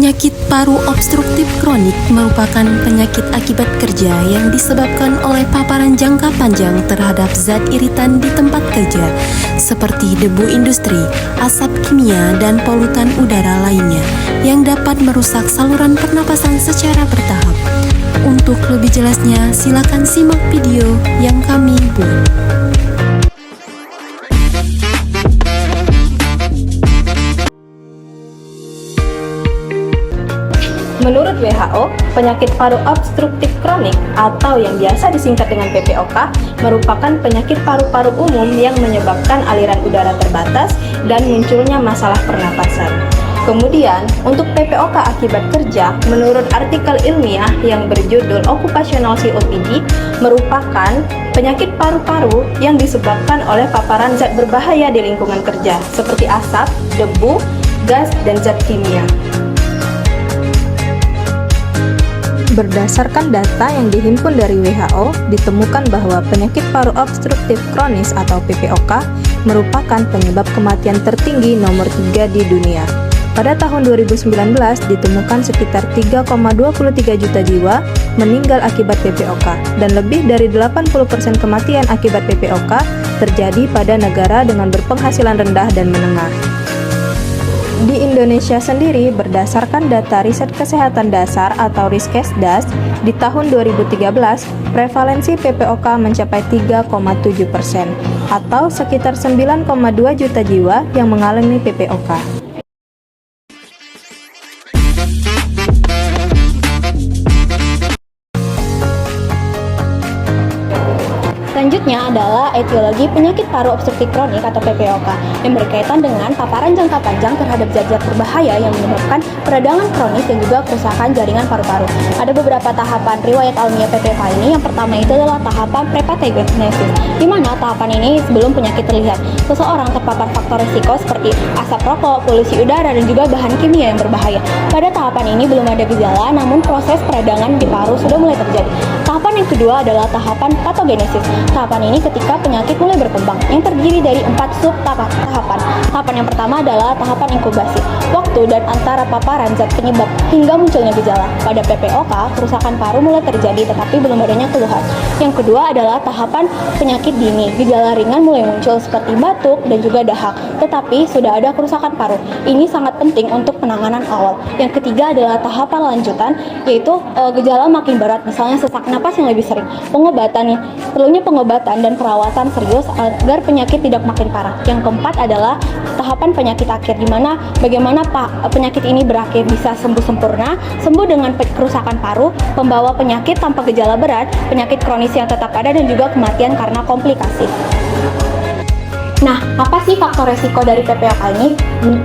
Penyakit paru obstruktif kronik merupakan penyakit akibat kerja yang disebabkan oleh paparan jangka panjang terhadap zat iritan di tempat kerja, seperti debu industri, asap kimia, dan polutan udara lainnya, yang dapat merusak saluran pernapasan secara bertahap. Untuk lebih jelasnya, silakan simak video yang kami buat. Menurut WHO, penyakit paru obstruktif kronik atau yang biasa disingkat dengan PPOK merupakan penyakit paru-paru umum yang menyebabkan aliran udara terbatas dan munculnya masalah pernapasan. Kemudian, untuk PPOK akibat kerja, menurut artikel ilmiah yang berjudul Occupational COPD, merupakan penyakit paru-paru yang disebabkan oleh paparan zat berbahaya di lingkungan kerja, seperti asap, debu, gas, dan zat kimia. Berdasarkan data yang dihimpun dari WHO, ditemukan bahwa penyakit paru obstruktif kronis atau PPOK merupakan penyebab kematian tertinggi nomor 3 di dunia. Pada tahun 2019, ditemukan sekitar 3,23 juta jiwa meninggal akibat PPOK, dan lebih dari 80% kematian akibat PPOK terjadi pada negara dengan berpenghasilan rendah dan menengah. Di Indonesia sendiri, berdasarkan data Riset Kesehatan Dasar atau Riskesdas, di tahun 2013, prevalensi PPOK mencapai 3,7%, atau sekitar 9,2 juta jiwa yang mengalami PPOK. Selanjutnya adalah etiologi penyakit paru obstruktif kronik atau PPOK yang berkaitan dengan paparan jangka panjang terhadap zat-zat berbahaya yang menyebabkan peradangan kronis dan juga kerusakan jaringan paru-paru. Ada beberapa tahapan riwayat alamiah PPOK ini. Yang pertama itu adalah tahapan prepathogenesis, di mana tahapan ini sebelum penyakit terlihat. Seseorang terpapar faktor risiko seperti asap rokok, polusi udara, dan juga bahan kimia yang berbahaya. Pada tahapan ini belum ada gejala, namun proses peradangan di paru sudah mulai terjadi. Tahapan yang kedua adalah tahapan patogenesis. Tahapan ini ketika penyakit mulai berkembang, yang terdiri dari 4 sub-tahapan. Tahapan yang pertama adalah tahapan inkubasi, waktu dan antara paparan zat penyebab hingga munculnya gejala. Pada PPOK, kerusakan paru mulai terjadi tetapi belum adanya keluhan. Yang kedua adalah tahapan penyakit dini. Gejala ringan mulai muncul seperti batuk dan juga dahak, tetapi sudah ada kerusakan paru. Ini sangat penting untuk penanganan awal. Yang ketiga adalah tahapan lanjutan, yaitu gejala makin berat, misalnya sesak napas yang lebih sering. Perlunya pengobatan dan perawatan serius agar penyakit tidak makin parah. Yang keempat adalah tahapan penyakit akhir, di mana bagaimana penyakit ini berakhir, bisa sembuh sempurna, sembuh dengan kerusakan paru, pembawa penyakit tanpa gejala berat, penyakit kronis yang tetap ada, dan juga kematian karena komplikasi. Nah, apa sih faktor resiko dari PPOK ini?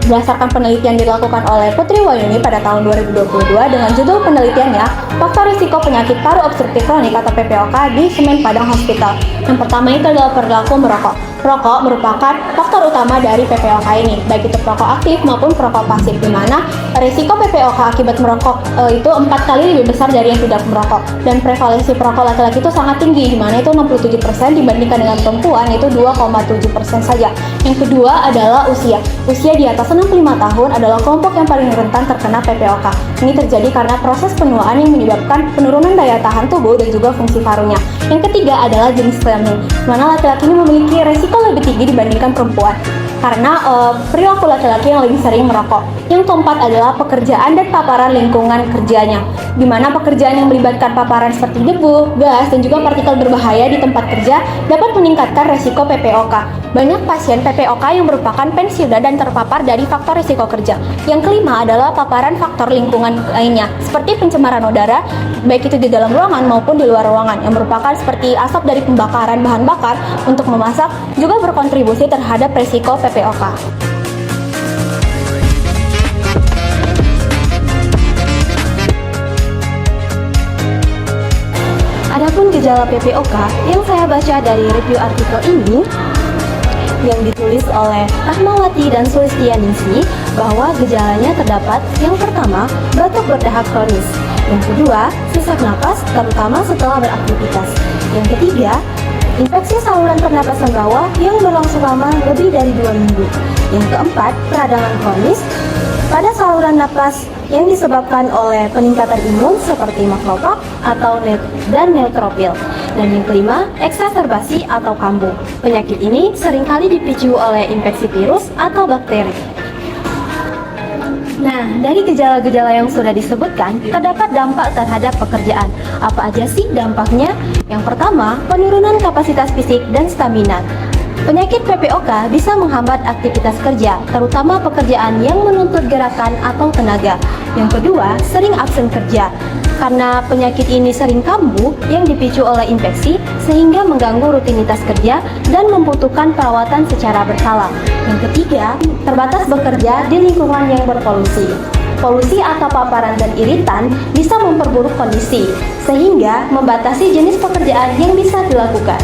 Berdasarkan penelitian dilakukan oleh Putri Wahyuni pada tahun 2022 dengan judul penelitiannya Faktor Risiko Penyakit Paru Obstruktif Kronik atau PPOK di Semen Padang Hospital. Yang pertama itu adalah perilaku merokok. Rokok merupakan faktor utama dari PPOK ini, baik itu perokok aktif maupun perokok pasif, di mana risiko PPOK akibat merokok itu 4 kali lebih besar dari yang tidak merokok, dan prevalensi perokok laki-laki itu sangat tinggi, di mana itu 67% dibandingkan dengan perempuan itu 2,7% saja. Yang kedua adalah usia. Usia di atas 65 tahun adalah kelompok yang paling rentan terkena PPOK. Ini terjadi karena proses penuaan yang menyebabkan penurunan daya tahan tubuh dan juga fungsi parunya. Yang ketiga adalah jenis kelamin, di mana laki-laki ini memiliki resiko lebih tinggi dibandingkan perempuan karena perilaku laki-laki yang lebih sering merokok. Yang keempat adalah pekerjaan dan paparan lingkungan kerjanya, di mana pekerjaan yang melibatkan paparan seperti debu, gas, dan juga partikel berbahaya di tempat kerja dapat meningkatkan resiko PPOK. Banyak pasien PPOK yang merupakan pensiunan dan terpapar dari faktor risiko kerja. Yang kelima adalah paparan faktor lingkungan lainnya, seperti pencemaran udara, baik itu di dalam ruangan maupun di luar ruangan, yang merupakan seperti asap dari pembakaran bahan bakar untuk memasak, juga berkontribusi terhadap resiko PPOK. Adapun gejala PPOK yang saya baca dari review artikel ini yang ditulis oleh Rahmawati dan Sulistianingsih, bahwa gejalanya terdapat yang pertama, batuk berdahak kronis, yang kedua, sesak napas terutama setelah beraktivitas, yang ketiga, infeksi saluran pernapasan bawah yang berlangsung lama lebih dari 2 minggu, yang keempat, peradangan kronis, pada saluran napas yang disebabkan oleh peningkatan imun seperti makrofag atau dan neutrofil. Dan yang kelima, eksaserbasi atau kambuh. Penyakit ini seringkali dipicu oleh infeksi virus atau bakteri. Nah, dari gejala-gejala yang sudah disebutkan, terdapat dampak terhadap pekerjaan. Apa aja sih dampaknya? Yang pertama, penurunan kapasitas fisik dan stamina. Penyakit PPOK bisa menghambat aktivitas kerja, terutama pekerjaan yang menuntut gerakan atau tenaga. Yang kedua, sering absen kerja. Karena penyakit ini sering kambuh yang dipicu oleh infeksi, sehingga mengganggu rutinitas kerja dan membutuhkan perawatan secara berkala. Yang ketiga, terbatas bekerja di lingkungan yang berpolusi. Polusi atau paparan dan iritan bisa memperburuk kondisi, sehingga membatasi jenis pekerjaan yang bisa dilakukan.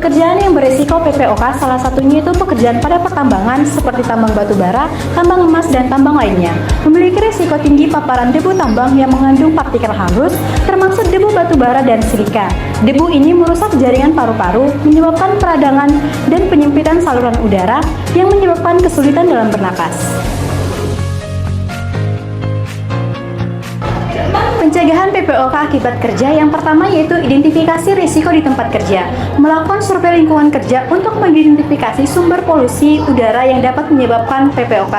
Pekerjaan yang beresiko PPOK salah satunya itu pekerjaan pada pertambangan seperti tambang batu bara, tambang emas, dan tambang lainnya. Memiliki risiko tinggi paparan debu tambang yang mengandung partikel halus, termasuk debu batu bara dan silika. Debu ini merusak jaringan paru-paru, menyebabkan peradangan dan penyempitan saluran udara yang menyebabkan kesulitan dalam bernapas. Pencegahan PPOK akibat kerja yang pertama yaitu identifikasi risiko di tempat kerja. Melakukan survei lingkungan kerja untuk mengidentifikasi sumber polusi udara yang dapat menyebabkan PPOK.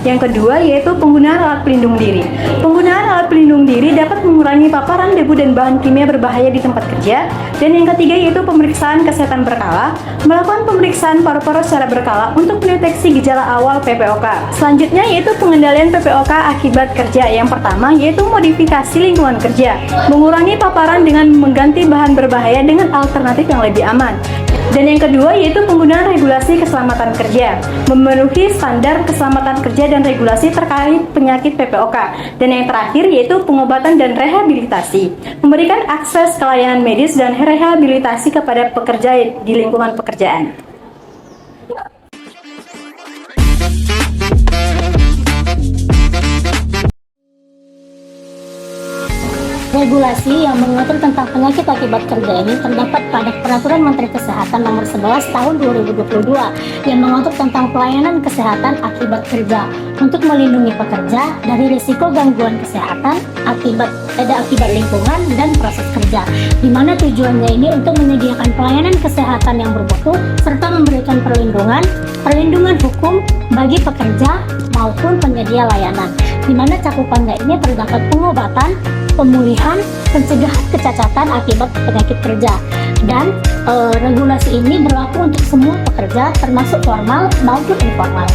Yang kedua yaitu penggunaan alat pelindung diri. Penggunaan alat pelindung diri dapat mengurangi paparan debu dan bahan kimia berbahaya di tempat kerja. Dan yang ketiga yaitu pemeriksaan kesehatan berkala. Melakukan pemeriksaan paru-paru secara berkala untuk mendeteksi gejala awal PPOK. Selanjutnya yaitu pengendalian PPOK akibat kerja. Yang pertama yaitu modifikasi lingkungan kerja, mengurangi paparan dengan mengganti bahan berbahaya dengan alternatif yang lebih aman. Dan yang kedua yaitu penggunaan regulasi keselamatan kerja, memenuhi standar keselamatan kerja dan regulasi terkait penyakit PPOK. Dan yang terakhir yaitu pengobatan dan rehabilitasi, memberikan akses ke layanan medis dan rehabilitasi kepada pekerja di lingkungan pekerjaan. Regulasi yang mengatur tentang penyakit akibat kerja ini terdapat pada Peraturan Menteri Kesehatan Nomor 11 Tahun 2022 yang mengatur tentang pelayanan kesehatan akibat kerja untuk melindungi pekerja dari risiko gangguan kesehatan akibat lingkungan dan proses kerja, di mana tujuannya ini untuk menyediakan pelayanan kesehatan yang bermutu serta memberikan perlindungan hukum bagi pekerja maupun penyedia layanan, di mana cakupannya ini terdapat pengobatan, pemulihan, pencegahan kecacatan akibat penyakit kerja. Dan regulasi ini berlaku untuk semua pekerja termasuk formal maupun informal.